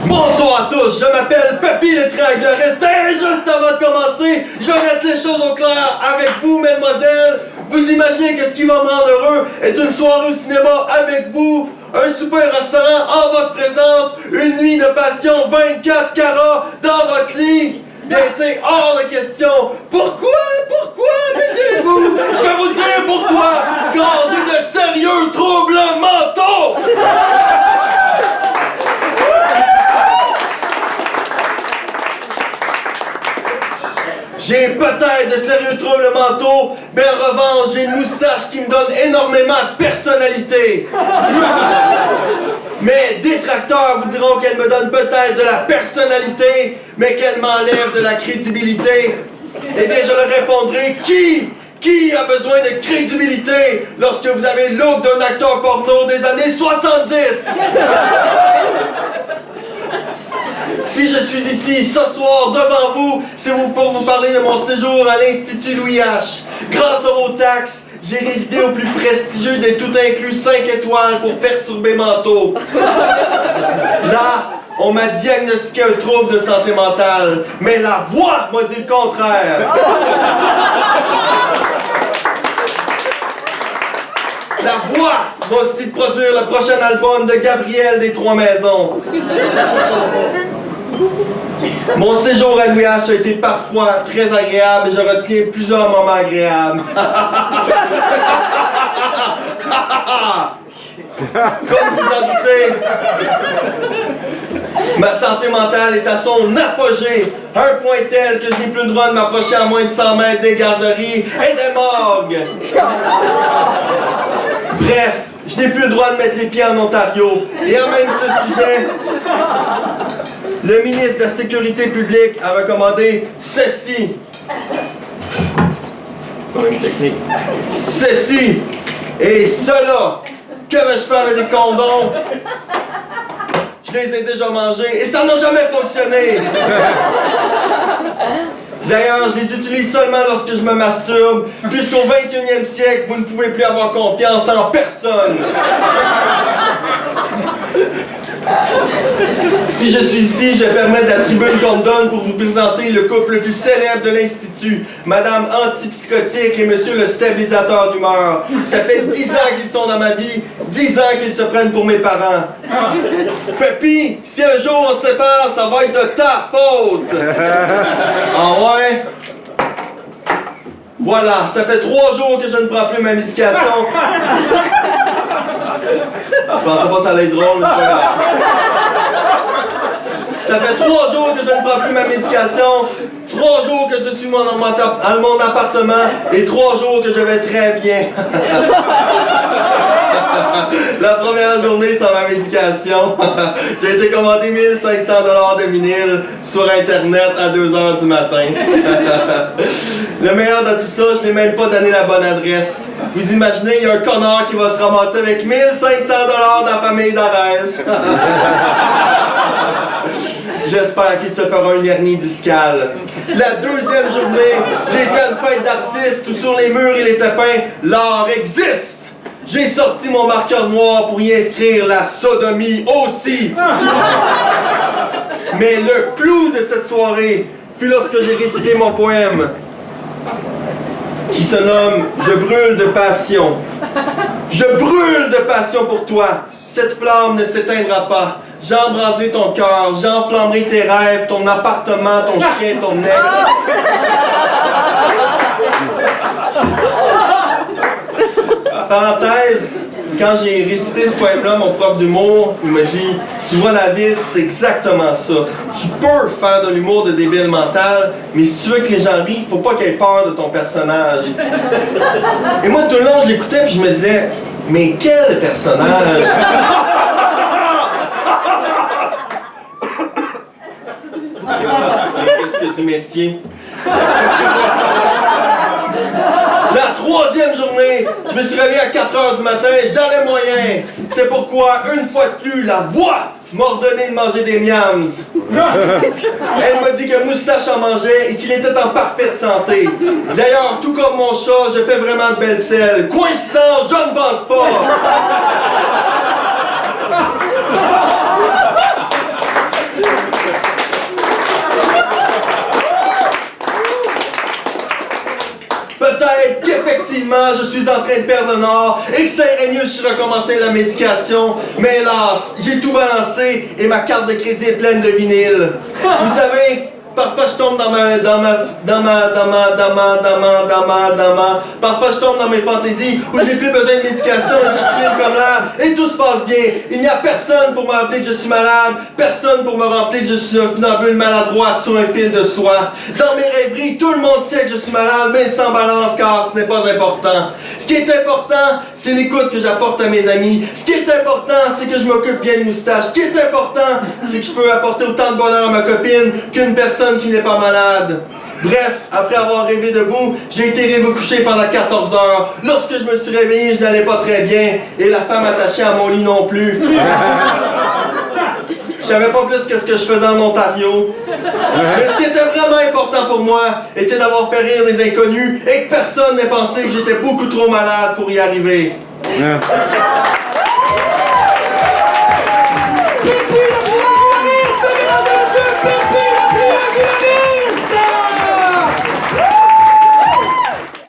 Bonsoir à tous, je m'appelle Papy le Triangleriste et juste avant de commencer, je vais mettre les choses au clair avec vous, mesdemoiselles. Vous imaginez que ce qui va me rendre heureux est une soirée au cinéma avec vous, un super restaurant en votre présence, une nuit de passion 24 carats dans votre lit. Bien, c'est hors de question. Pourquoi? Me direz-vous? Je vais vous dire pourquoi. Car j'ai de sérieux troubles mentaux. J'ai peut-être de sérieux troubles mentaux, mais en revanche, j'ai une moustache qui me donne énormément de personnalité. Mes détracteurs vous diront qu'elle me donne peut-être de la personnalité, mais qu'elle m'enlève de la crédibilité. Eh bien, je leur répondrai, qui a besoin de crédibilité lorsque vous avez le look d'un acteur porno des années 70? Si je suis ici ce soir devant vous, c'est pour vous parler de mon séjour à l'Institut Louis H. Grâce à vos taxes, j'ai résidé au plus prestigieux des tout inclus 5 étoiles pour perturbés mentaux. Là, on m'a diagnostiqué un trouble de santé mentale, mais la voix m'a dit le contraire. La voix m'a aussi dit de produire le prochain album de Gabriel des Trois Maisons. Mon séjour à Louis H a été parfois très agréable et je retiens plusieurs moments agréables. Comme vous en doutez, ma santé mentale est à son apogée, un point tel que je n'ai plus le droit de m'approcher à moins de 100 mètres des garderies et des morgues. Bref, je n'ai plus le droit de mettre les pieds en Ontario. Et en même ce sujet, le ministre de la Sécurité publique a recommandé ceci. Quand même technique. Ceci et cela. Que vais-je faire avec des condoms? Je les ai déjà mangés et ça n'a jamais fonctionné. D'ailleurs, je les utilise seulement lorsque je me masturbe, puisqu'au 21e siècle, vous ne pouvez plus avoir confiance en personne. Si je suis ici, je vais permettre à la tribune qu'on me donne pour vous présenter le couple le plus célèbre de l'Institut, Madame Antipsychotique et Monsieur le Stabilisateur d'humeur. Ça fait 10 ans qu'ils sont dans ma vie, 10 ans qu'ils se prennent pour mes parents. Papy, si un jour on se sépare, ça va être de ta faute. Ah ouais? Voilà, ça fait 3 jours que je ne prends plus ma médication. Je pensais pas que ça allait être drôle, mais c'est pas grave. Ça fait 3 jours que je ne prends plus ma médication, 3 jours que je suis dans mon appartement et 3 jours que je vais très bien. La première journée sans ma médication, j'ai été commandé 1500 $ de vinyle sur Internet à 2h du matin. Le meilleur de tout ça, je n'ai même pas donné la bonne adresse. Vous imaginez, il y a un connard qui va se ramasser avec 1500 $ de la famille d'Arèche. J'espère qu'il se fera une hernie discale. La deuxième journée, j'ai été à une fête d'artistes où sur les murs il était peint « L'art existe ». J'ai sorti mon marqueur noir pour y inscrire la sodomie aussi. Mais le clou de cette soirée fut lorsque j'ai récité mon poème qui se nomme « Je brûle de passion ». Je brûle de passion pour toi. Cette flamme ne s'éteindra pas. J'embraserai ton cœur, j'enflammerai tes rêves, ton appartement, ton chien, ton ex. Parenthèse, quand j'ai récité ce poème-là, mon prof d'humour, il m'a dit « Tu vois, David, c'est exactement ça. Tu peux faire de l'humour de débile mental, mais si tu veux que les gens rient, faut pas qu'ils aient peur de ton personnage. » Et moi, tout le long, je l'écoutais puis je me disais « Mais quel personnage? » Qu'est-ce que du métier? La troisième journée, je me suis réveillé à 4h du matin, j'allais moyen. C'est pourquoi, une fois de plus, la voix m'a ordonné de manger des miams. Elle m'a dit que Moustache en mangeait et qu'il était en parfaite santé. D'ailleurs, tout comme mon chat, je fais vraiment de belles selles. Coïncidence, je ne pense pas. tranquillement, je suis en train de perdre le nord et que ça irait mieux si je recommençais la médication. Mais hélas, j'ai tout balancé et ma carte de crédit est pleine de vinyle. Vous savez, parfois je tombe parfois je tombe dans mes fantaisies où j'ai plus besoin de médication et je suis libre comme l'air et tout se passe bien. Il n'y a personne pour me rappeler que je suis malade, personne pour me rappeler que je suis un funambule maladroit sur un fil de soie. Dans mes rêveries, tout le monde sait que je suis malade, mais sans balance car ce n'est pas important. Ce qui est important, c'est l'écoute que j'apporte à mes amis. Ce qui est important, c'est que je m'occupe bien de moustache. Ce qui est important, c'est que je peux apporter autant de bonheur à ma copine qu'une personne qui n'est pas malade. Bref, après avoir rêvé debout, j'ai été rêvé couché pendant 14 heures. Lorsque je me suis réveillé, je n'allais pas très bien. Et la femme attachée à mon lit non plus. Je savais pas plus qu'est-ce que je faisais en Ontario. Mais ce qui était vraiment important pour moi était d'avoir fait rire les inconnus et que personne n'ait pensé que j'étais beaucoup trop malade pour y arriver.